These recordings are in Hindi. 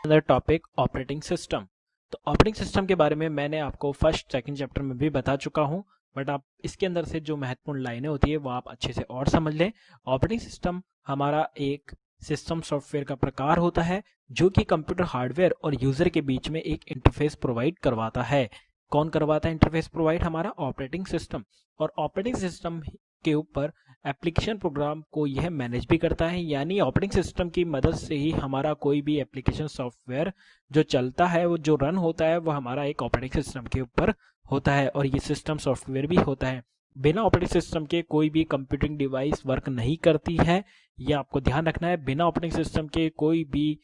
अंदर टॉपिक ऑपरेटिंग सिस्टम। तो ऑपरेटिंग सिस्टम के बारे में मैंने आपको फर्स्ट सेकंड चैप्टर में भी बता चुका हूं, बट आप इसके अंदर से जो महत्वपूर्ण लाइनें होती है वो आप अच्छे से और समझ लें। ऑपरेटिंग सिस्टम हमारा एक सिस्टम सॉफ्टवेयर का प्रकार होता है जो कि कंप्यूटर हार्डवेयर और यूजर के बीच में एक इंटरफेस प्रोवाइड करवाता है। कौन करवाता है इंटरफेस प्रोवाइड? हमारा ऑपरेटिंग सिस्टम। और ऑपरेटिंग सिस्टम के ऊपर एप्लीकेशन प्रोग्राम को यह मैनेज भी करता है, यानी ऑपरेटिंग सिस्टम की मदद से ही हमारा कोई भी एप्लीकेशन सॉफ्टवेयर जो चलता है, वो जो रन होता है, वो हमारा एक ऑपरेटिंग सिस्टम के ऊपर होता है और ये सिस्टम सॉफ्टवेयर भी होता है। बिना ऑपरेटिंग सिस्टम के कोई भी कंप्यूटिंग डिवाइस वर्क नहीं करती है, ये आपको ध्यान रखना है। बिना ऑपरेटिंग सिस्टम के कोई भी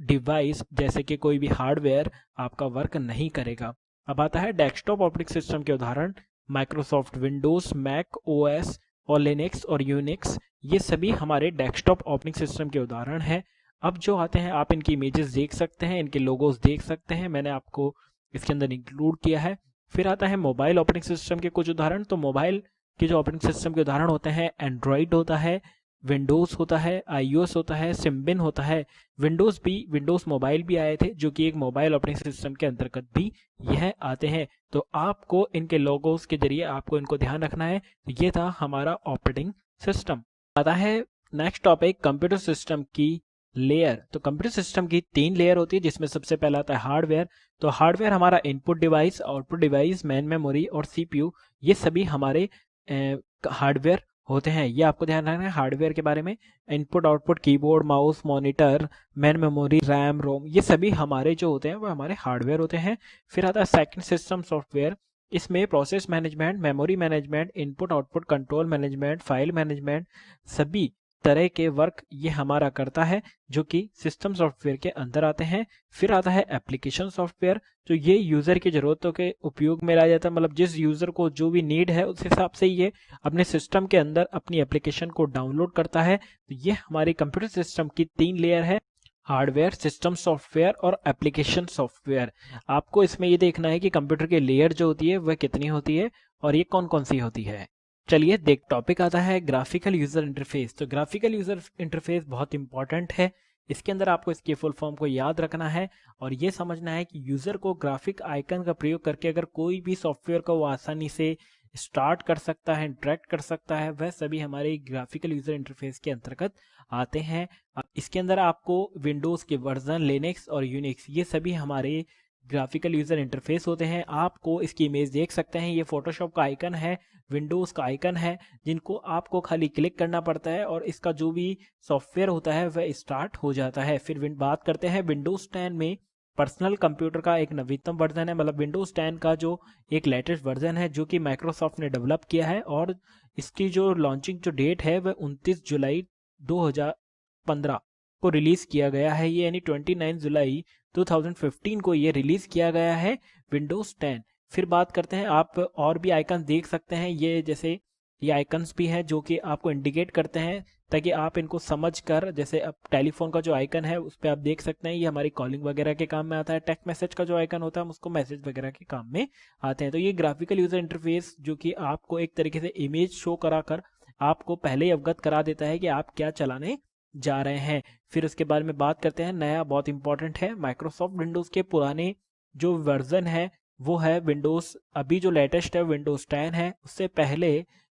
डिवाइस जैसे कि कोई भी हार्डवेयर आपका वर्क नहीं करेगा। अब आता है डेस्कटॉप ऑपरेटिंग सिस्टम के उदाहरण। माइक्रोसॉफ्ट विंडोज, मैक ओएस और लिनक्स और यूनिक्स, ये सभी हमारे डेस्कटॉप ऑपरेटिंग सिस्टम के उदाहरण हैं। अब जो आते हैं, आप इनकी इमेजेस देख सकते हैं, इनके लोगोस देख सकते हैं, मैंने आपको इसके अंदर इंक्लूड किया है। फिर आता है मोबाइल ऑपरेटिंग सिस्टम के कुछ उदाहरण। तो मोबाइल के जो ऑपरेटिंग सिस्टम के उदाहरण होते हैं, एंड्रॉइड होता है, विंडोज होता है, आईओएस होता है, सिम्बियन होता है। विंडोज मोबाइल भी आए थे जो कि एक मोबाइल ऑपरेटिंग सिस्टम के अंतर्गत भी यह आते हैं। तो आपको इनके लोगोस के जरिए आपको इनको ध्यान रखना है। तो ये था हमारा ऑपरेटिंग सिस्टम। आता है नेक्स्ट टॉपिक कंप्यूटर सिस्टम की लेयर। तो कंप्यूटर सिस्टम की 3 लेयर होती है, जिसमें सबसे पहला आता है हार्डवेयर। तो हार्डवेयर हमारा input device, output device, main memory और सीपीयू, ये सभी हमारे हार्डवेयर होते हैं। ये आपको ध्यान रखना है हार्डवेयर के बारे में। Input output, keyboard, mouse, monitor, main memory, RAM, ROM, ये सभी हमारे जो होते हैं वो हमारे हार्डवेयर होते हैं। फिर आता है सेकंड सिस्टम सॉफ्टवेयर। इसमें process management, memory management, input output control management, file management, सभी तरह के वर्क ये हमारा करता है जो कि सिस्टम सॉफ्टवेयर के अंदर आते हैं। फिर आता है एप्लीकेशन सॉफ्टवेयर। तो ये यूजर की जरूरतों के उपयोग में लाया जाता है, मतलब जिस यूजर को जो भी नीड है उस हिसाब से ये अपने सिस्टम के अंदर अपनी एप्लीकेशन को डाउनलोड करता है। तो ये हमारी कंप्यूटर सिस्टम की 3 लेयर है, हार्डवेयर, सिस्टम सॉफ्टवेयर और एप्लीकेशन सॉफ्टवेयर। आपको इसमें ये देखना है कि कंप्यूटर की लेयर जो होती है वह कितनी होती है और ये कौन कौन सी होती है। चलिए देख, टॉपिक आता है ग्राफिकल यूजर इंटरफेस। तो ग्राफिकल यूजर इंटरफेस बहुत इंपॉर्टेंट है। इसके अंदर आपको इसके फुल फॉर्म को याद रखना है और ये समझना है कि यूजर को ग्राफिक आइकन का प्रयोग करके अगर कोई भी सॉफ्टवेयर को वो आसानी से स्टार्ट कर सकता है, इंटरेक्ट कर सकता है, वह सभी हमारे ग्राफिकल यूजर इंटरफेस के अंतर्गत आते हैं। अब इसके अंदर आपको विंडोज के वर्जन, लिनक्स और यूनिक्स, ये सभी हमारे ग्राफिकल यूजर इंटरफेस होते हैं। आपको इसकी इमेज देख सकते हैं, ये फोटोशॉप का आइकन है, विंडोज का आइकन है, जिनको आपको खाली क्लिक करना पड़ता है और इसका जो भी सॉफ्टवेयर होता है वह स्टार्ट हो जाता है। फिर बात करते हैं विंडोज 10 में पर्सनल कंप्यूटर का एक नवीनतम वर्जन है, मतलब विंडोज 10 का जो एक लेटेस्ट वर्जन है जो कि माइक्रोसॉफ्ट ने डेवलप किया है और इसकी जो लॉन्चिंग जो डेट है वह 29 जुलाई 2015 को रिलीज किया गया है। ये यानी 29 जुलाई 2015 को ये रिलीज किया गया है विंडोज 10। फिर बात करते हैं, आप और भी आइकन देख सकते हैं, ये जैसे ये आइकन्स भी हैं जो कि आपको इंडिकेट करते हैं ताकि आप इनको समझ कर, जैसे अब टेलीफोन का जो आइकन है उस पर आप देख सकते हैं ये हमारी कॉलिंग वगैरह के काम में आता है। टेक्स्ट मैसेज का जो आइकन होता है हम उसको मैसेज वगैरह के काम में आते हैं। तो ये ग्राफिकल यूजर इंटरफेस जो कि आपको एक तरीके से इमेज शो कराकर आपको पहले ही अवगत करा देता है कि आप क्या चलाने जा रहे हैं। फिर उसके बारे में बात करते हैं, नया बहुत इंपॉर्टेंट है, माइक्रोसॉफ्ट विंडोज के पुराने जो वर्जन है वो है विंडोज, अभी जो लेटेस्ट है विंडोज 10 है, उससे पहले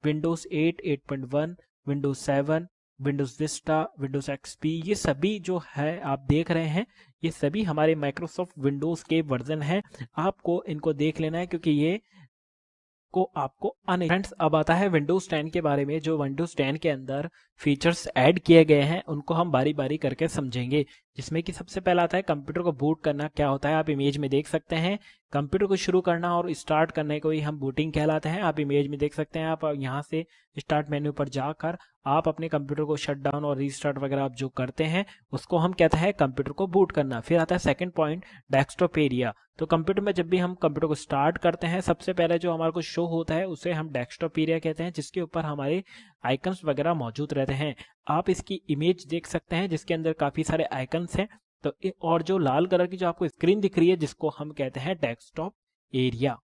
Windows 8, 8.1, Windows 7, Windows Vista, Windows XP, ये सभी जो है आप देख रहे हैं ये सभी हमारे माइक्रोसॉफ्ट विंडोज के वर्जन हैं। आपको इनको देख लेना है क्योंकि ये को आपको आने। फ्रेंड्स, अब आता है विंडोज 10 के बारे में। जो विंडोज 10 के अंदर फीचर्स ऐड किए गए हैं उनको हम बारी बारी करके समझेंगे, जिसमें कि सबसे पहला आता है कंप्यूटर को बूट करना। क्या होता है आप इमेज में देख सकते हैं, कंप्यूटर को शुरू करना और स्टार्ट करने को ही हम बूटिंग कहलाते हैं। आप इमेज में देख सकते हैं, आप यहाँ से स्टार्ट मेन्यू पर जाकर आप अपने कंप्यूटर को शट डाउन और रीस्टार्ट वगैरह आप जो करते हैं उसको हम कहते हैं कंप्यूटर को बूट करना। फिर आता है सेकंड पॉइंट, डेस्कटॉप एरिया। तो कंप्यूटर में जब भी हम कंप्यूटर को स्टार्ट करते हैं सबसे पहले जो हमारे को शो होता है उसे हम डेस्कटॉप एरिया कहते हैं, जिसके ऊपर हमारे आइकन्स वगैरह मौजूद रहते हैं। आप इसकी इमेज देख सकते हैं जिसके अंदर काफी सारे आइकन्स हैं। तो और जो लाल कलर की जो आपको स्क्रीन दिख रही है जिसको हम कहते हैं डेस्कटॉप एरिया।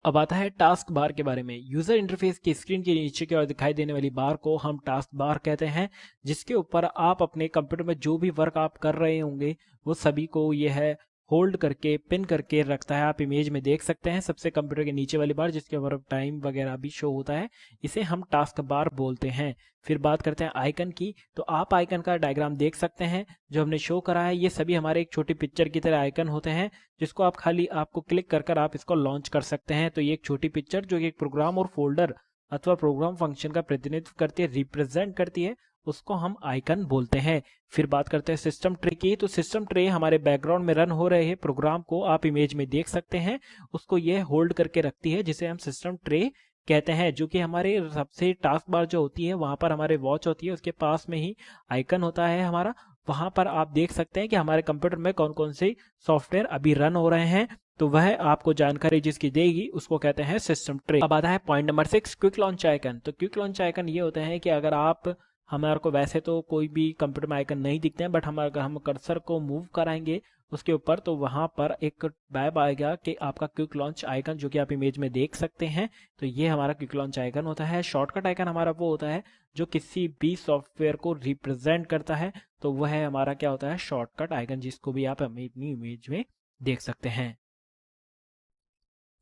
अब आता है टास्क बार के बारे में। यूजर इंटरफेस की स्क्रीन के नीचे की ओर दिखाई देने वाली बार को हम टास्क बार कहते हैं, जिसके ऊपर आप अपने कंप्यूटर में जो भी वर्क आप कर रहे होंगे वो सभी को यह है होल्ड करके पिन करके रखता है। आप इमेज में देख सकते हैं सबसे कंप्यूटर के नीचे वाली बार, जिसके ऊपर टाइम वगैरह भी शो होता है, इसे हम टास्क बार बोलते हैं। फिर बात करते हैं आइकन की, तो आप आइकन का डायग्राम देख सकते हैं जो हमने शो करा है। ये सभी हमारे एक छोटी पिक्चर की तरह आइकन होते हैं, जिसको आप खाली आपको क्लिक कर कर आप इसको लॉन्च कर सकते हैं। तो ये एक छोटी पिक्चर जो एक प्रोग्राम और फोल्डर अथवा प्रोग्राम फंक्शन का प्रतिनिधित्व करती है, रिप्रेजेंट करती है, उसको हम आइकन बोलते हैं। फिर बात करते हैं सिस्टम ट्रे की, तो सिस्टम ट्रे हमारे बैकग्राउंड में रन हो रहे हैं प्रोग्राम को आप इमेज में देख सकते हैं, उसको ये होल्ड करके रखती है, जिसे हम सिस्टम ट्रे कहते हैं। जो कि हमारे सबसे टास्क बार जो होती है वहां पर हमारे वॉच होती है, उसके पास में ही आइकन होता है हमारा, वहां पर आप देख सकते हैं कि हमारे कंप्यूटर में कौन कौन से सॉफ्टवेयर अभी रन हो रहे हैं, तो वह आपको जानकारी जिसकी देगी उसको कहते हैं सिस्टम ट्रे। अब आता है point number 6, quick launch icon. तो क्विक लॉन्च आइकन ये होता है कि अगर आप हमारे को वैसे तो कोई भी कंप्यूटर में आइकन नहीं दिखते हैं, बट हम अगर हम कर्सर को मूव कराएंगे उसके ऊपर तो वहां पर एक टैब आएगा कि आपका क्विक लॉन्च आइकन, जो कि आप इमेज में देख सकते हैं। तो ये हमारा क्विक लॉन्च आइकन होता है। शॉर्टकट आइकन हमारा वो होता है जो किसी भी सॉफ्टवेयर को रिप्रेजेंट करता है, तो वह है हमारा क्या होता है, शॉर्टकट आइकन, जिसको भी आप अपनी इमेज में देख सकते हैं।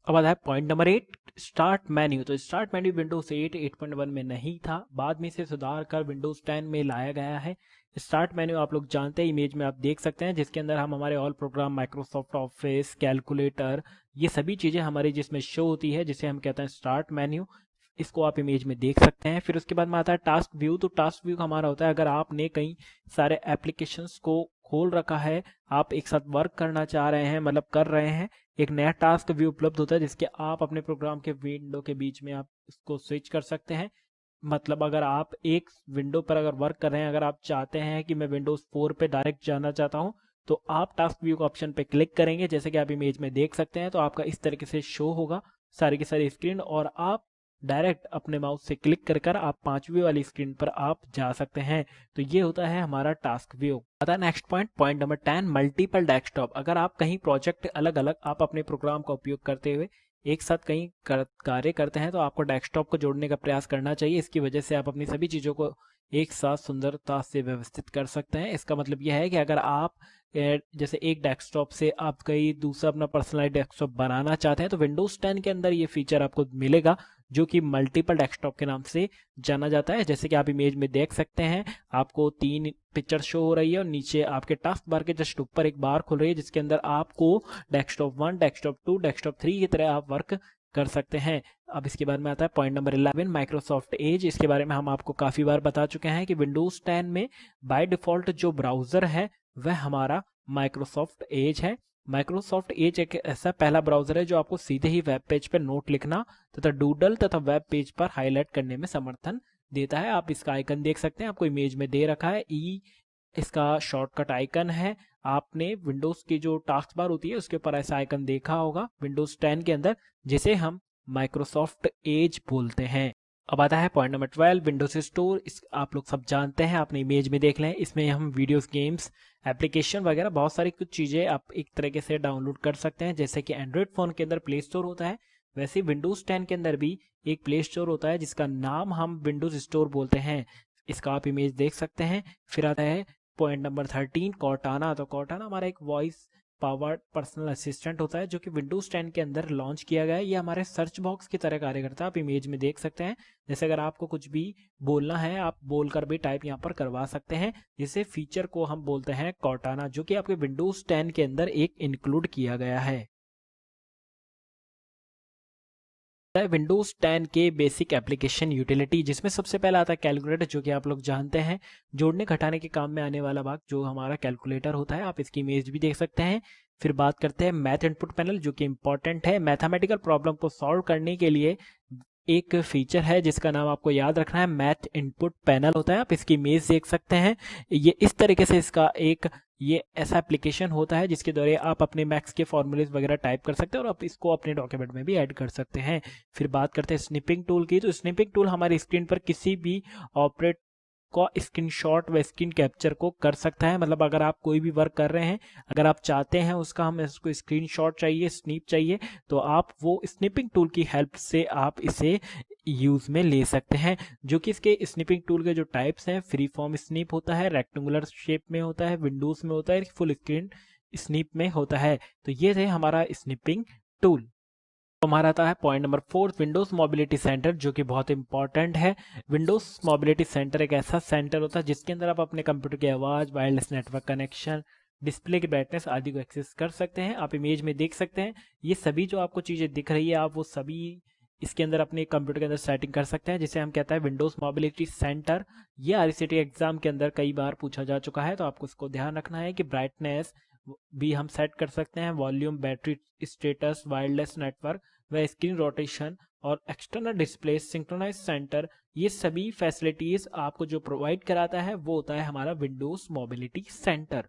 अब आता है पॉइंट नंबर 8, स्टार्ट मेन्यू। तो स्टार्ट मेन्यू विंडोज 8 8.1 में नहीं था, बाद में इसे सुधार कर विंडोज 10 में लाया गया है। स्टार्ट मेन्यू आप लोग जानते हैं, इमेज में आप देख सकते हैं, जिसके अंदर हम हमारे all programme, Microsoft office, calculator, ये सभी चीज़ें हमारी जिसमें शो होती है, जिसे हम कहते हैं स्टार्ट मेन्यू। इसको आप इमेज में देख सकते हैं। फिर उसके बाद में आता है टास्क व्यू। तो टास्क व्यू हमारा होता है अगर आपने कई सारे एप्लीकेशंस को खोल रखा है, आप एक साथ वर्क करना चाह रहे हैं, मतलब कर रहे हैं, एक नया टास्क व्यू उपलब्ध होता है जिसके आप अपने प्रोग्राम के विंडो के बीच में आप इसको स्विच कर सकते हैं। मतलब अगर आप एक विंडो पर अगर वर्क कर रहे हैं, अगर आप चाहते हैं कि मैं विंडोज 4 पे डायरेक्ट जाना चाहता हूं, तो आप टास्क व्यू का ऑप्शन पे क्लिक करेंगे, जैसे कि आप इमेज में देख सकते हैं। तो आपका इस तरीके से शो होगा सारी की सारी स्क्रीन, और आप डायरेक्ट अपने माउस से क्लिक कर कर आप 5वीं वाली स्क्रीन पर आप जा सकते हैं। तो ये होता है हमारा टास्क व्यू। आता है next point, point number 10, multiple desktop. अगर आप कहीं प्रोजेक्ट अलग अलग आप अपने प्रोग्राम का उपयोग करते हुए एक साथ कहीं कार्य करते हैं, तो आपको डेस्कटॉप को जोड़ने का प्रयास करना चाहिए। इसकी वजह से आप अपनी सभी चीज़ों को एक साथ सुंदरता से व्यवस्थित कर सकते हैं। इसका मतलब यह है कि अगर आप जैसे एक डेस्कटॉप से आप कहीं दूसरा अपना पर्सनलाइज डेस्कटॉप बनाना चाहते हैं, तो विंडोज 10 के अंदर ये फीचर आपको मिलेगा, जो कि मल्टीपल डेस्कटॉप के नाम से जाना जाता है। जैसे कि आप इमेज में देख सकते हैं, आपको 3 पिक्चर शो हो रही है और नीचे आपके टास्क बार के जस्ट ऊपर एक बार खुल रही है, जिसके अंदर आपको डेस्कटॉप 1, डेस्कटॉप 2, डेस्कटॉप 3 की तरह आप वर्क कर सकते हैं। अब इसके बाद में आता है पॉइंट नंबर 11, माइक्रोसॉफ्ट एज। इसके बारे में हम आपको काफ़ी बार बता चुके हैं कि विंडोज 10 में बाय डिफ़ॉल्ट जो ब्राउज़र है वह हमारा माइक्रोसॉफ्ट एज है। माइक्रोसॉफ्ट एज एक ऐसा पहला ब्राउज़र है जो आपको सीधे ही वेब पेज पर नोट लिखना तथा डूडल तथा वेब पेज पर हाईलाइट करने में समर्थन देता है। आप इसका आइकन देख सकते हैं, आपको इमेज में दे रखा है, ई इसका शॉर्टकट आइकन है। आपने विंडोज की जो टास्क बार होती है उसके ऊपर ऐसा आइकन देखा होगा विंडोज 10 के अंदर, जिसे हम माइक्रोसॉफ्ट एज बोलते हैं। अब आता है पॉइंट नंबर 12, विंडोज स्टोर। इस आप लोग सब जानते हैं, आपने इमेज में देख लें, इसमें हम वीडियोस, गेम्स, एप्लीकेशन वगैरह बहुत सारी कुछ चीज़ें आप एक तरीके से डाउनलोड कर सकते हैं। जैसे कि एंड्रॉयड फ़ोन के अंदर प्ले स्टोर होता है, वैसे विंडोज 10 के अंदर भी एक प्ले स्टोर होता है जिसका नाम हम विंडोज स्टोर बोलते हैं। इसका आप इमेज देख सकते हैं। फिर आता है पॉइंट नंबर 13, कॉर्टाना। तो कॉर्टाना हमारा एक वॉइस पावर्ड पर्सनल असिस्टेंट होता है, जो कि विंडोज 10 के अंदर लॉन्च किया गया है। ये हमारे सर्च बॉक्स की तरह कार्य करता है, आप इमेज में देख सकते हैं। जैसे अगर आपको कुछ भी बोलना है, आप बोलकर भी टाइप यहाँ पर करवा सकते हैं। जिसे फीचर को हम बोलते हैं कॉर्टाना, जो कि आपके विंडोज 10 के अंदर एक इंक्लूड किया गया है। विंडोज 10 के बेसिक एप्लीकेशन यूटिलिटी, जिसमें सबसे पहला आता है कैलकुलेटर, जो कि आप लोग जानते हैं जोड़ने घटाने के काम में आने वाला भाग जो हमारा कैलकुलेटर होता है। आप इसकी इमेज भी देख सकते हैं। फिर बात करते हैं मैथ इनपुट पैनल, जो कि इंपॉर्टेंट है। मैथमेटिकल प्रॉब्लम को सॉल्व करने के लिए एक फीचर है जिसका नाम आपको याद रखना है, मैथ इनपुट पैनल होता है। आप इसकी इमेज देख सकते हैं। ये इस तरीके से इसका एक ये ऐसा एप्लीकेशन होता है जिसके द्वारा आप अपने मैथ्स के फॉर्मूलेज वगैरह टाइप कर सकते हैं और आप इसको अपने डॉक्यूमेंट में भी ऐड कर सकते हैं। फिर बात करते हैं स्निपिंग टूल की। तो स्निपिंग टूल हमारी स्क्रीन पर किसी भी ऑपरेट को स्क्रीनशॉट व स्क्रीन कैप्चर को कर सकता है। मतलब अगर आप कोई भी वर्क कर रहे हैं, अगर आप चाहते हैं उसका हमें उसको स्क्रीनशॉट चाहिए, स्नीप चाहिए, तो आप वो स्निपिंग टूल की हेल्प से आप इसे यूज में ले सकते हैं। जो कि इसके स्निपिंग टूल के जो टाइप्स हैं, फ्री फॉर्म स्नीप होता है, रेक्टेंगुलर शेप में होता है, विंडोज में होता है, फुल स्क्रीन स्नीप में होता है। तो ये थे हमारा स्निपिंग टूल। तो हमारा आता है point number 4, Windows Mobility centre, जो कि बहुत इंपॉर्टेंट है। विंडोज मोबिलिटी सेंटर एक ऐसा सेंटर होता है जिसके अंदर आप अपने कंप्यूटर की आवाज़, वायरलेस नेटवर्क कनेक्शन, डिस्प्ले की ब्राइटनेस आदि को एक्सेस कर सकते हैं। आप इमेज में देख सकते हैं ये सभी जो आपको चीज़ें दिख रही है, आप वो सभी इसके अंदर अपने कंप्यूटर के अंदर सेटिंग कर सकते हैं, जिसे हम कहता है विंडोज मोबिलिटी सेंटर। ये RCT एग्जाम के अंदर कई बार पूछा जा चुका है, तो आपको इसको ध्यान रखना है कि ब्राइटनेस भी हम सेट कर सकते हैं, volume, battery status, wireless network व स्क्रीन रोटेशन और एक्सटर्नल डिस्प्ले, सिंक्रोनाइज सेंटर, ये सभी फैसिलिटीज आपको जो प्रोवाइड कराता है वो होता है हमारा Windows Mobility Center.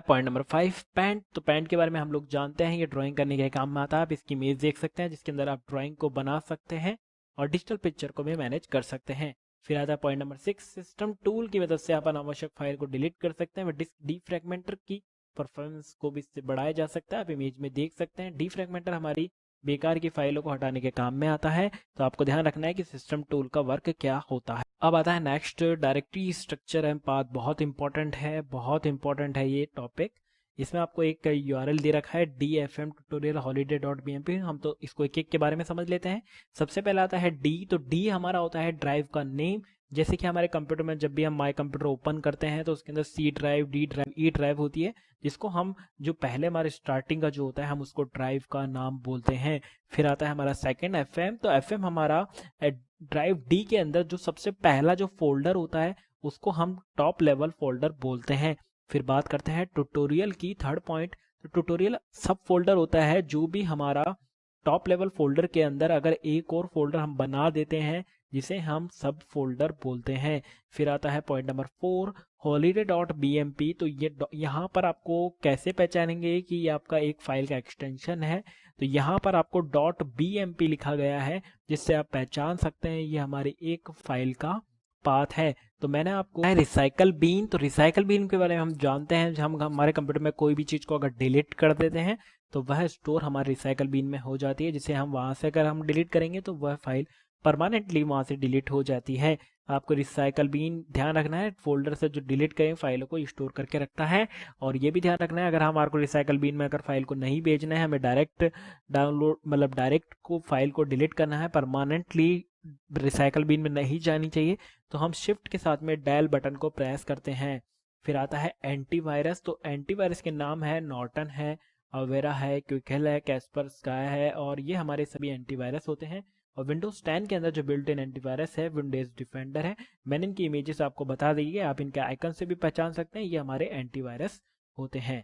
Point number 5, paint. तो पेंट के बारे में हम लोग जानते हैं, ये ड्राइंग करने के काम में आता है। आप इसकी इमेज देख सकते हैं जिसके अंदर आप ड्राइंग को बना सकते हैं और डिजिटल पिक्चर को भी मैनेज कर सकते हैं। फिर आता है पॉइंट नंबर 6, सिस्टम टूल की मदद से आप अनावश्यक फाइल को डिलीट कर सकते हैं। डिस्क डीफ्रैगमेंटर की परफॉर्मेंस को भी इससे बढ़ाया जा सकता है। आप इमेज में देख सकते हैं डीफ्रैगमेंटर हमारी बेकार की फाइलों को हटाने के काम में आता है। तो आपको ध्यान रखना है कि सिस्टम टूल का वर्क क्या होता है। अब आता है next, directory structure and path. बहुत इंपॉर्टेंट है, बहुत इंपॉर्टेंट है ये टॉपिक। इसमें आपको एक URL दे रखा है dfm-tutorial-holiday.bmp। हम तो इसको एक एक के बारे में समझ लेते हैं। सबसे पहला आता है डी। तो डी हमारा होता है ड्राइव का नेम। जैसे कि हमारे कंप्यूटर में जब भी हम माई कंप्यूटर ओपन करते हैं तो उसके अंदर C drive, D drive, E drive होती है, जिसको हम जो पहले हमारे स्टार्टिंग का जो होता है हम उसको ड्राइव का नाम बोलते हैं। फिर आता है हमारा सेकंड FM। तो FM हमारा ड्राइव D के अंदर जो सबसे पहला जो फोल्डर होता है उसको हम टॉप लेवल फोल्डर बोलते हैं। फिर बात करते हैं ट्यूटोरियल की, थर्ड पॉइंट। तो ट्यूटोरियल सब फोल्डर होता है जो भी हमारा टॉप लेवल फोल्डर के अंदर अगर एक और फोल्डर हम बना देते हैं जिसे हम सब फोल्डर बोलते हैं। फिर आता है पॉइंट नंबर 4, holiday.bmp। तो ये यहाँ पर आपको कैसे पहचानेंगे कि ये आपका एक फाइल का एक्सटेंशन है। तो यहाँ पर आपको .bmp लिखा गया है, जिससे आप पहचान सकते हैं ये हमारी एक फाइल का पाथ है। तो मैंने आपको रिसाइकल बीन। तो रिसाइकल बीन के बारे में हम जानते हैं, हम हमारे कंप्यूटर में कोई भी चीज़ को अगर डिलीट कर देते हैं तो वह स्टोर हमारे रिसाइकल बीन में हो जाती है, जिसे हम वहाँ से अगर हम डिलीट करेंगे तो वह फाइल परमानेंटली वहाँ से डिलीट हो जाती है। आपको रिसाइकल बीन ध्यान रखना है, फोल्डर से जो डिलीट करें फाइलों को स्टोर करके रखता है। और ये भी ध्यान रखना है अगर हमारे को रिसाइकल बीन में अगर फाइल को नहीं भेजना है, हमें डायरेक्ट डाउनलोड मतलब डायरेक्ट को फाइल को डिलीट करना है, परमानेंटली रिसाइकल बीन में नहीं जानी चाहिए, तो हम शिफ्ट के साथ में डायल बटन को प्रेस करते हैं। फिर आता है एंटीवायरस। तो एंटीवायरस के नाम है नॉर्टन है, अवेरा है, क्विकहेल है, कैस्परस्काई है, और ये हमारे सभी एंटीवायरस होते हैं। और विंडोज 10 के अंदर जो बिल्ट इन एंटीवायरस है विंडोज डिफेंडर है। मैंने इनकी इमेजेस आपको बता दी है, आप इनके आइकन से भी पहचान सकते हैं, ये हमारे एंटीवायरस होते हैं।